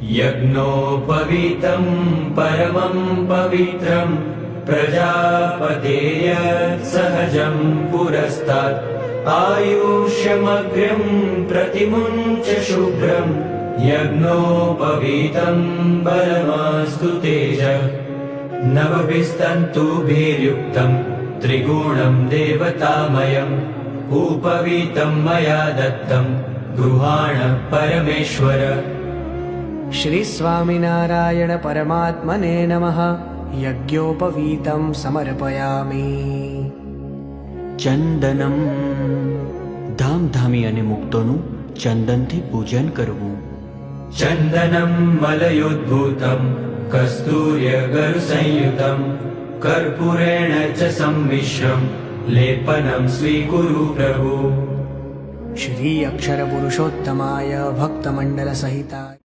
यज्ञोपवीतं परमं पवित्रं प्रजापतेय सहजं पुरस्तात् आयुष्यमग्र्यं प्रतिमुञ्च शुभ्रं यज्ञोपवीतं बलमास्तु तेजः नवभिस्तन्तुभिर्युक्तं त्रिगुणं देवतामयम् उपवीतं मया दत्तं गृहाण परमेश्वर। श्री स्वामिनारायण परमात्मने नमः। यज्ञोपवीतं समर्पयामि। चंदनम धामधामी અને મુક્તોનું ચંદનથી પૂજન કરવું। चन्दनं मलयोद्भूतं कस्तूर्यगरुसंयुतं कर्पूरेण च सम्मिश्रं लेपनं स्वीकुरु प्रभु। श्री अक्षर पुरुषोत्तमाय भक्तमंडल सहिताय